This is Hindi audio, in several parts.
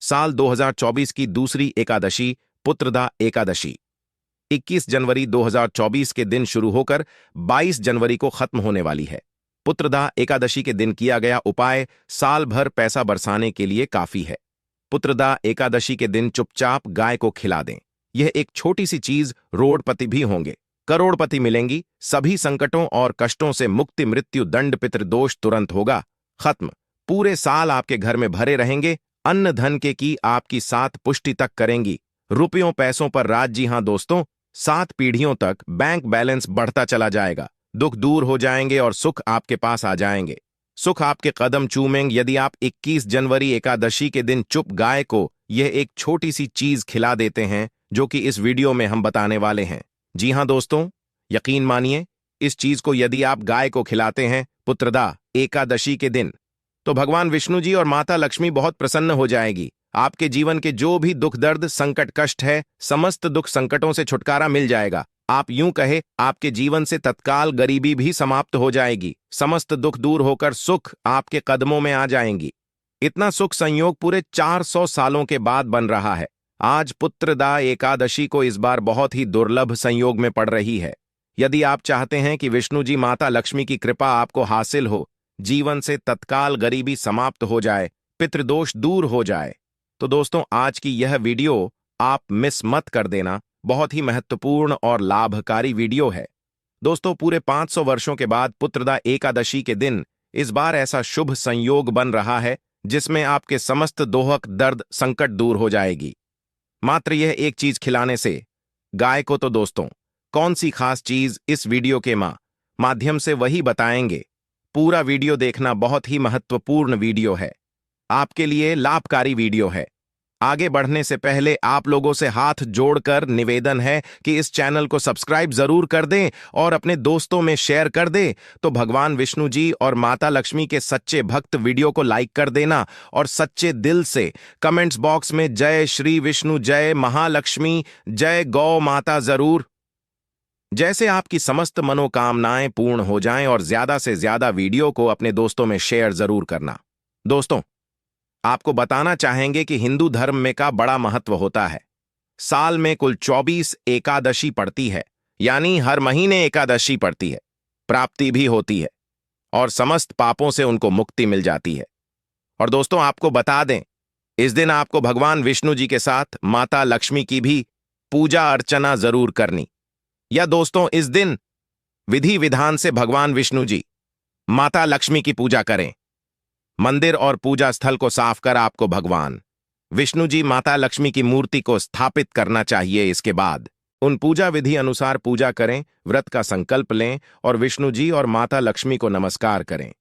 साल 2024 की दूसरी एकादशी पुत्रदा एकादशी 21 जनवरी 2024 के दिन शुरू होकर 22 जनवरी को खत्म होने वाली है। पुत्रदा एकादशी के दिन किया गया उपाय साल भर पैसा बरसाने के लिए काफी है। पुत्रदा एकादशी के दिन चुपचाप गाय को खिला दें। यह एक छोटी सी चीज, रोडपति भी होंगे, करोड़पति मिलेंगी, सभी संकटों और कष्टों से मुक्ति, मृत्यु दंड पितृदोष तुरंत होगा खत्म। पूरे साल आपके घर में भरे रहेंगे, अन्न धन के की आपकी 7 पुष्टि तक करेंगी, रुपयों पैसों पर राज। जी हां दोस्तों, 7 पीढ़ियों तक बैंक बैलेंस बढ़ता चला जाएगा, दुख दूर हो जाएंगे और सुख आपके पास आ जाएंगे। सुख आपके कदम चूमेंगे यदि आप 21 जनवरी एकादशी के दिन चुप गाय को यह एक छोटी सी चीज खिला देते हैं, जो कि इस वीडियो में हम बताने वाले हैं। जी हां दोस्तों, यकीन मानिए, इस चीज को यदि आप गाय को खिलाते हैं पुत्रदा एकादशी के दिन, तो भगवान विष्णु जी और माता लक्ष्मी बहुत प्रसन्न हो जाएगी। आपके जीवन के जो भी दुख दर्द संकट कष्ट है, समस्त दुख संकटों से छुटकारा मिल जाएगा। आप यूं कहे, आपके जीवन से तत्काल गरीबी भी समाप्त हो जाएगी, समस्त दुख दूर होकर सुख आपके कदमों में आ जाएंगी। इतना सुख संयोग पूरे 400 सालों के बाद बन रहा है। आज पुत्रदा एकादशी को इस बार बहुत ही दुर्लभ संयोग में पड़ रही है। यदि आप चाहते हैं कि विष्णु जी माता लक्ष्मी की कृपा आपको हासिल हो, जीवन से तत्काल गरीबी समाप्त हो जाए, पितृदोष दूर हो जाए, तो दोस्तों आज की यह वीडियो आप मिस मत कर देना। बहुत ही महत्वपूर्ण और लाभकारी वीडियो है दोस्तों। पूरे 500 वर्षों के बाद पुत्रदा एकादशी के दिन इस बार ऐसा शुभ संयोग बन रहा है जिसमें आपके समस्त दोहक दर्द संकट दूर हो जाएगी, मात्र यह एक चीज खिलाने से, गाय को। तो दोस्तों कौन सी खास चीज, इस वीडियो के माध्यम से वही बताएंगे। पूरा वीडियो देखना, बहुत ही महत्वपूर्ण वीडियो है, आपके लिए लाभकारी वीडियो है। आगे बढ़ने से पहले आप लोगों से हाथ जोड़कर निवेदन है कि इस चैनल को सब्सक्राइब जरूर कर दें और अपने दोस्तों में शेयर कर दें। तो भगवान विष्णु जी और माता लक्ष्मी के सच्चे भक्त वीडियो को लाइक कर देना और सच्चे दिल से कमेंट्स बॉक्स में जय श्री विष्णु, जय महालक्ष्मी, जय गौ माता जरूर। जैसे आपकी समस्त मनोकामनाएं पूर्ण हो जाएं, और ज्यादा से ज्यादा वीडियो को अपने दोस्तों में शेयर जरूर करना। दोस्तों आपको बताना चाहेंगे कि हिंदू धर्म में का बड़ा महत्व होता है। साल में कुल 24 एकादशी पड़ती है, यानी हर महीने एकादशी पड़ती है, प्राप्ति भी होती है और समस्त पापों से उनको मुक्ति मिल जाती है। और दोस्तों आपको बता दें, इस दिन आपको भगवान विष्णु जी के साथ माता लक्ष्मी की भी पूजा अर्चना जरूर करनी। या दोस्तों इस दिन विधि विधान से भगवान विष्णु जी माता लक्ष्मी की पूजा करें। मंदिर और पूजा स्थल को साफ कर आपको भगवान विष्णु जी माता लक्ष्मी की मूर्ति को स्थापित करना चाहिए। इसके बाद उन पूजा विधि अनुसार पूजा करें, व्रत का संकल्प लें और विष्णु जी और माता लक्ष्मी को नमस्कार करें।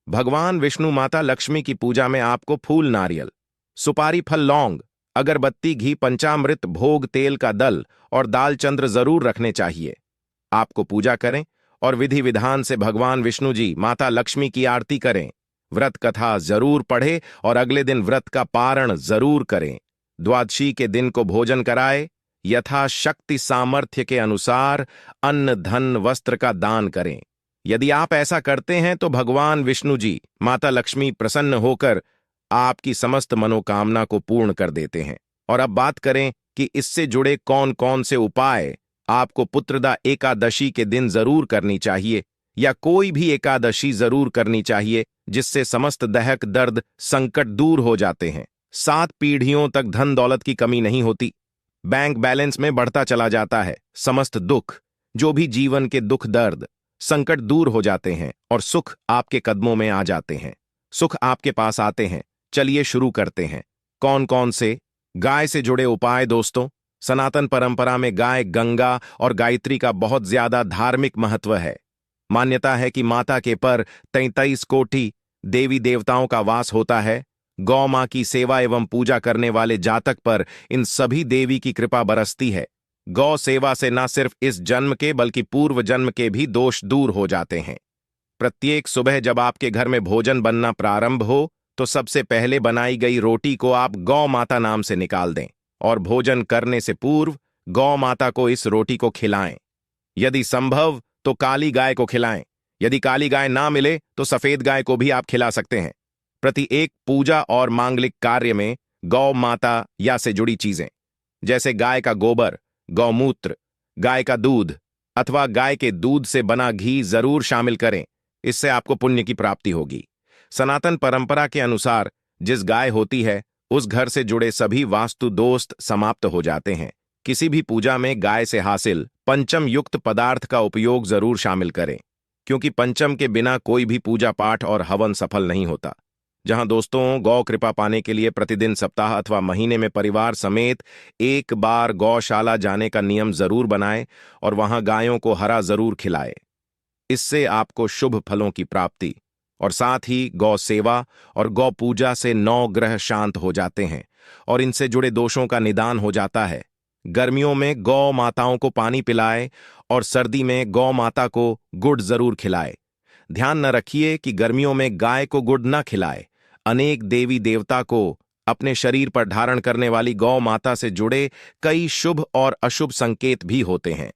भगवान विष्णु माता लक्ष्मी की पूजा में आपको फूल, नारियल, सुपारी, फल, लौंग, अगरबत्ती, घी, पंचामृत, भोग, तेल का दल और दाल चंद्र जरूर रखने चाहिए। आपको पूजा करें और विधि विधान से भगवान विष्णु जी माता लक्ष्मी की आरती करें। व्रत कथा जरूर पढ़े और अगले दिन व्रत का पारण जरूर करें। द्वादशी के दिन को भोजन कराए, यथाशक्ति सामर्थ्य के अनुसार अन्न धन वस्त्र का दान करें। यदि आप ऐसा करते हैं तो भगवान विष्णु जी माता लक्ष्मी प्रसन्न होकर आपकी समस्त मनोकामना को पूर्ण कर देते हैं। और अब बात करें कि इससे जुड़े कौन कौन से उपाय आपको पुत्रदा एकादशी के दिन जरूर करनी चाहिए, या कोई भी एकादशी जरूर करनी चाहिए, जिससे समस्त दहक दर्द संकट दूर हो जाते हैं। 7 पीढ़ियों तक धन दौलत की कमी नहीं होती, बैंक बैलेंस में बढ़ता चला जाता है, समस्त दुख, जो भी जीवन के दुख दर्द संकट दूर हो जाते हैं और सुख आपके कदमों में आ जाते हैं, सुख आपके पास आते हैं। चलिए शुरू करते हैं। कौन कौन से गाय से जुड़े उपाय। दोस्तों सनातन परंपरा में गाय, गंगा और गायत्री का बहुत ज्यादा धार्मिक महत्व है। मान्यता है कि माता के पर 33 कोटि देवी देवताओं का वास होता है। गौ मां की सेवा एवं पूजा करने वाले जातक पर इन सभी देवी की कृपा बरसती है। गौ सेवा से न सिर्फ इस जन्म के बल्कि पूर्व जन्म के भी दोष दूर हो जाते हैं। प्रत्येक सुबह जब आपके घर में भोजन बनना प्रारंभ हो, तो सबसे पहले बनाई गई रोटी को आप गौ माता नाम से निकाल दें और भोजन करने से पूर्व गौ माता को इस रोटी को खिलाएं। यदि संभव तो काली गाय को खिलाएं। यदि काली गाय ना मिले तो सफेद गाय को भी आप खिला सकते हैं। प्रति एक पूजा और मांगलिक कार्य में गौ माता या से जुड़ी चीजें, जैसे गाय का गोबर, गौमूत्र, गाय का दूध अथवा गाय के दूध से बना घी जरूर शामिल करें। इससे आपको पुण्य की प्राप्ति होगी। सनातन परंपरा के अनुसार जिस गाय होती है उस घर से जुड़े सभी वास्तु दोस्त समाप्त हो जाते हैं। किसी भी पूजा में गाय से हासिल पंचम युक्त पदार्थ का उपयोग जरूर शामिल करें, क्योंकि पंचम के बिना कोई भी पूजा पाठ और हवन सफल नहीं होता। जहां दोस्तों गौ कृपा पाने के लिए प्रतिदिन, सप्ताह अथवा महीने में परिवार समेत एक बार गौशाला जाने का नियम जरूर बनाएं और वहां गायों को हरा जरूर खिलाएं। इससे आपको शुभ फलों की प्राप्ति और साथ ही गौ सेवा और गौ पूजा से 9 ग्रह शांत हो जाते हैं और इनसे जुड़े दोषों का निदान हो जाता है। गर्मियों में गौ माताओं को पानी पिलाए और सर्दी में गौ माता को गुड़ जरूर खिलाए। ध्यान न रखिए कि गर्मियों में गाय को गुड़ न खिलाए। अनेक देवी देवता को अपने शरीर पर धारण करने वाली गौ माता से जुड़े कई शुभ और अशुभ संकेत भी होते हैं।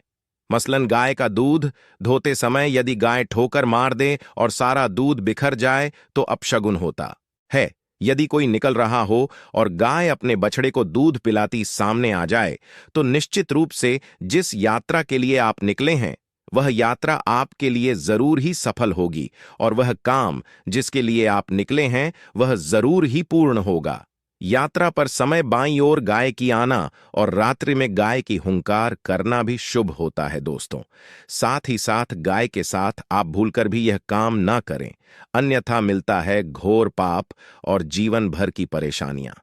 मसलन गाय का दूध धोते समय यदि गाय ठोकर मार दे और सारा दूध बिखर जाए तो अपशगुन होता है। यदि कोई निकल रहा हो और गाय अपने बछड़े को दूध पिलाती सामने आ जाए तो निश्चित रूप से जिस यात्रा के लिए आप निकले हैं वह यात्रा आपके लिए जरूर ही सफल होगी और वह काम जिसके लिए आप निकले हैं वह जरूर ही पूर्ण होगा। यात्रा पर समय बाईं ओर गाय की आना और रात्रि में गाय की हुंकार करना भी शुभ होता है दोस्तों। साथ ही साथ गाय के साथ आप भूलकर भी यह काम ना करें, अन्यथा मिलता है घोर पाप और जीवन भर की परेशानियां।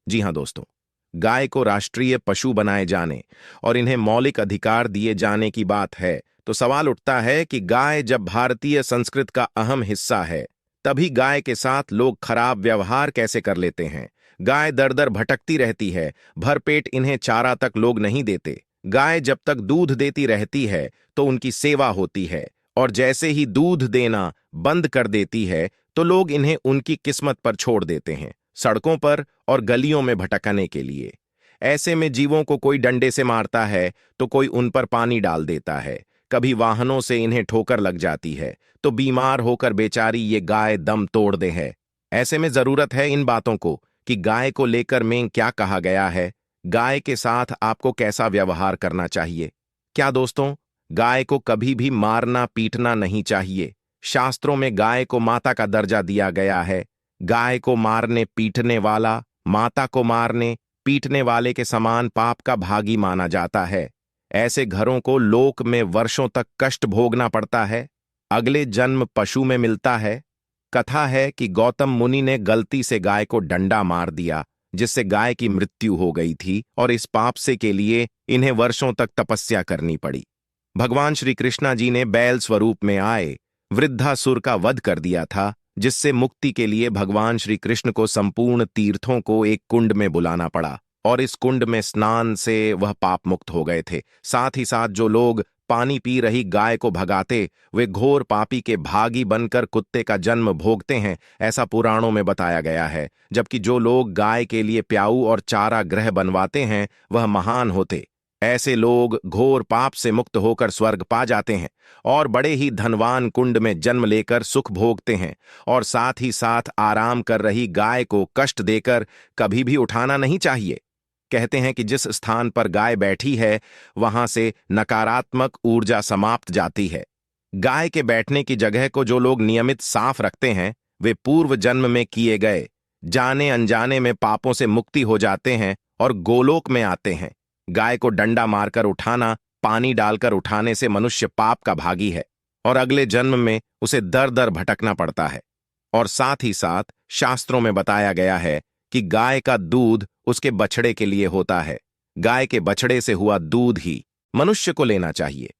जी हां दोस्तों, गाय को राष्ट्रीय पशु बनाए जाने और इन्हें मौलिक अधिकार दिए जाने की बात है तो सवाल उठता है कि गाय जब भारतीय संस्कृति का अहम हिस्सा है तभी गाय के साथ लोग खराब व्यवहार कैसे कर लेते हैं। गाय दर दर भटकती रहती है, भरपेट इन्हें चारा तक लोग नहीं देते। गाय जब तक दूध देती रहती है तो उनकी सेवा होती है और जैसे ही दूध देना बंद कर देती है तो लोग इन्हें उनकी किस्मत पर छोड़ देते हैं, सड़कों पर और गलियों में भटकने के लिए। ऐसे में जीवों को कोई डंडे से मारता है तो कोई उन पर पानी डाल देता है, कभी वाहनों से इन्हें ठोकर लग जाती है तो बीमार होकर बेचारी ये गाय दम तोड़ दे है। ऐसे में जरूरत है इन बातों को कि गाय को लेकर में क्या कहा गया है, गाय के साथ आपको कैसा व्यवहार करना चाहिए। क्या दोस्तों, गाय को कभी भी मारना पीटना नहीं चाहिए। शास्त्रों में गाय को माता का दर्जा दिया गया है। गाय को मारने पीटने वाला माता को मारने पीटने वाले के समान पाप का भागी माना जाता है। ऐसे घरों को लोक में वर्षों तक कष्ट भोगना पड़ता है, अगले जन्म पशु में मिलता है। कथा है कि गौतम मुनि ने गलती से गाय को डंडा मार दिया जिससे गाय की मृत्यु हो गई थी और इस पाप से के लिए इन्हें वर्षों तक तपस्या करनी पड़ी। भगवान श्री कृष्णा जी ने बैल स्वरूप में आए वृद्धासुर का वध कर दिया था, जिससे मुक्ति के लिए भगवान श्री कृष्ण को संपूर्ण तीर्थों को एक कुंड में बुलाना पड़ा और इस कुंड में स्नान से वह पाप मुक्त हो गए थे। साथ ही साथ जो लोग पानी पी रही गाय को भगाते वे घोर पापी के भागी बनकर कुत्ते का जन्म भोगते हैं, ऐसा पुराणों में बताया गया है। जबकि जो लोग गाय के लिए प्याऊ और चारा ग्रह बनवाते हैं वह महान होते। ऐसे लोग घोर पाप से मुक्त होकर स्वर्ग पा जाते हैं और बड़े ही धनवान कुंड में जन्म लेकर सुख भोगते हैं और साथ ही साथ आराम कर रही गाय को कष्ट देकर कभी भी उठाना नहीं चाहिए। कहते हैं कि जिस स्थान पर गाय बैठी है वहां से नकारात्मक ऊर्जा समाप्त जाती है। गाय के बैठने की जगह को जो लोग नियमित साफ रखते हैं वे पूर्व जन्म में किए गए जाने अनजाने में पापों से मुक्ति हो जाते हैं और गोलोक में आते हैं। गाय को डंडा मारकर उठाना, पानी डालकर उठाने से मनुष्य पाप का भागी है और अगले जन्म में उसे दर दर भटकना पड़ता है। और साथ ही साथ शास्त्रों में बताया गया है कि गाय का दूध उसके बछड़े के लिए होता है। गाय के बछड़े से हुआ दूध ही मनुष्य को लेना चाहिए।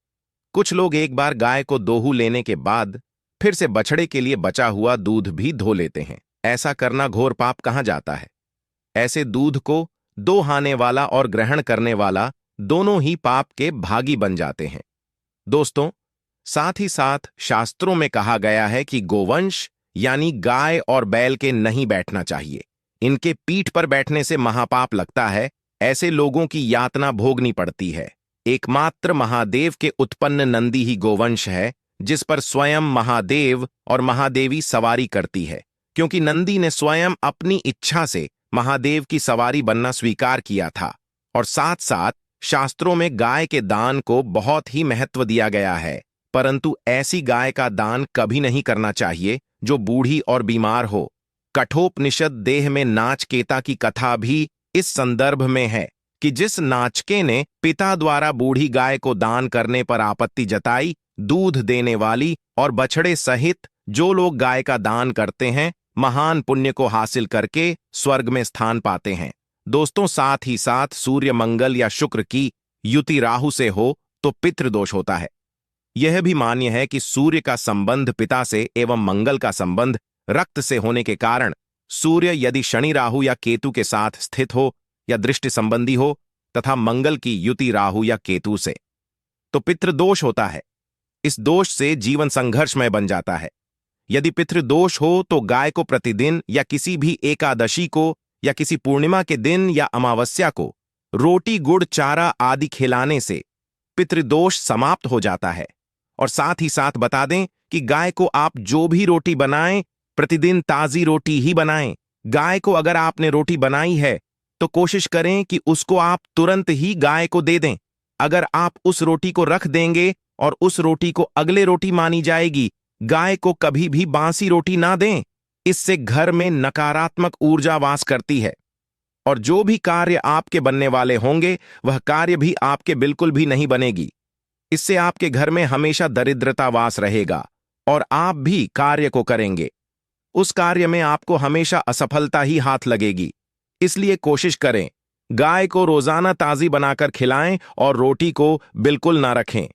कुछ लोग एक बार गाय को दोहू लेने के बाद फिर से बछड़े के लिए बचा हुआ दूध भी धो लेते हैं। ऐसा करना घोर पाप कहा जाता है। ऐसे दूध को दोहाने वाला और ग्रहण करने वाला दोनों ही पाप के भागी बन जाते हैं। दोस्तों, साथ ही साथ शास्त्रों में कहा गया है कि गोवंश यानी गाय और बैल के नहीं बैठना चाहिए। इनके पीठ पर बैठने से महापाप लगता है। ऐसे लोगों की यातना भोगनी पड़ती है। एकमात्र महादेव के उत्पन्न नंदी ही गोवंश है जिस पर स्वयं महादेव और महादेवी सवारी करती है, क्योंकि नंदी ने स्वयं अपनी इच्छा से महादेव की सवारी बनना स्वीकार किया था और साथ साथ शास्त्रों में गाय के दान को बहुत ही महत्व दिया गया है। परंतु ऐसी गाय का दान कभी नहीं करना चाहिए जो बूढ़ी और बीमार हो। कठोपनिषद देह में नाचकेता की कथा भी इस संदर्भ में है कि जिस नाचके ने पिता द्वारा बूढ़ी गाय को दान करने पर आपत्ति जताई, दूध देने वाली और बछड़े सहित जो लोग गाय का दान करते हैं महान पुण्य को हासिल करके स्वर्ग में स्थान पाते हैं। दोस्तों, साथ ही साथ सूर्य मंगल या शुक्र की युति राहु से हो तो पितृदोष होता है। यह भी मान्य है कि सूर्य का संबंध पिता से एवं मंगल का संबंध रक्त से होने के कारण सूर्य यदि शनि राहु या केतु के साथ स्थित हो या दृष्टि संबंधी हो तथा मंगल की युति राहु या केतु से, तो पितृदोष होता है। इस दोष से जीवन संघर्षमय बन जाता है। यदि पितृदोष हो तो गाय को प्रतिदिन या किसी भी एकादशी को या किसी पूर्णिमा के दिन या अमावस्या को रोटी गुड़ चारा आदि खिलाने से पितृदोष समाप्त हो जाता है। और साथ ही साथ बता दें कि गाय को आप जो भी रोटी बनाएं प्रतिदिन ताजी रोटी ही बनाएं। गाय को अगर आपने रोटी बनाई है तो कोशिश करें कि उसको आप तुरंत ही गाय को दे दें। अगर आप उस रोटी को रख देंगे और उस रोटी को अगले रोटी मानी जाएगी, गाय को कभी भी बासी रोटी ना दें। इससे घर में नकारात्मक ऊर्जा वास करती है और जो भी कार्य आपके बनने वाले होंगे वह कार्य भी आपके बिल्कुल भी नहीं बनेगी। इससे आपके घर में हमेशा दरिद्रता वास रहेगा और आप भी कार्य को करेंगे, उस कार्य में आपको हमेशा असफलता ही हाथ लगेगी। इसलिए कोशिश करें गाय को रोजाना ताजी बनाकर खिलाएं और रोटी को बिल्कुल ना रखें।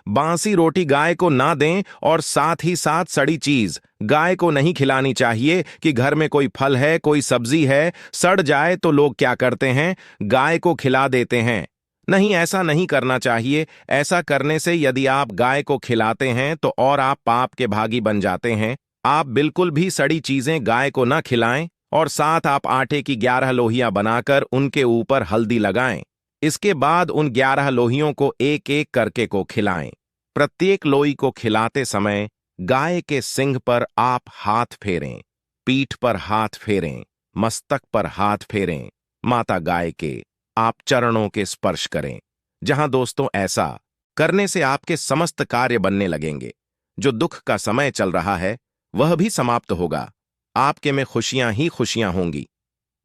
बासी रोटी गाय को ना दें और साथ ही साथ सड़ी चीज गाय को नहीं खिलानी चाहिए कि घर में कोई फल है, कोई सब्जी है, सड़ जाए तो लोग क्या करते हैं, गाय को खिला देते हैं। नहीं, ऐसा नहीं करना चाहिए। ऐसा करने से यदि आप गाय को खिलाते हैं तो और आप पाप के भागी बन जाते हैं। आप बिल्कुल भी सड़ी चीजें गाय को ना खिलाएं और साथ आप आटे की 11 लोहियां बनाकर उनके ऊपर हल्दी लगाएं। इसके बाद उन 11 लोहियों को एक एक करके को खिलाएं। प्रत्येक लोई को खिलाते समय गाय के सिंग पर आप हाथ फेरें, पीठ पर हाथ फेरें, मस्तक पर हाथ फेरें। माता गाय के आप चरणों के स्पर्श करें। जहां दोस्तों ऐसा करने से आपके समस्त कार्य बनने लगेंगे। जो दुख का समय चल रहा है वह भी समाप्त होगा। आपके में खुशियां ही खुशियां होंगी।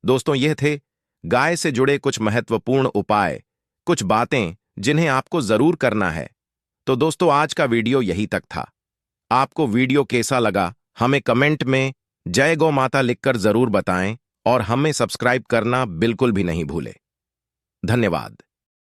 दोस्तों, यह थे गाय से जुड़े कुछ महत्वपूर्ण उपाय, कुछ बातें जिन्हें आपको जरूर करना है। तो दोस्तों, आज का वीडियो यही तक था। आपको वीडियो कैसा लगा हमें कमेंट में जय गौ माता लिखकर जरूर बताएं और हमें सब्सक्राइब करना बिल्कुल भी नहीं भूलें। धन्यवाद।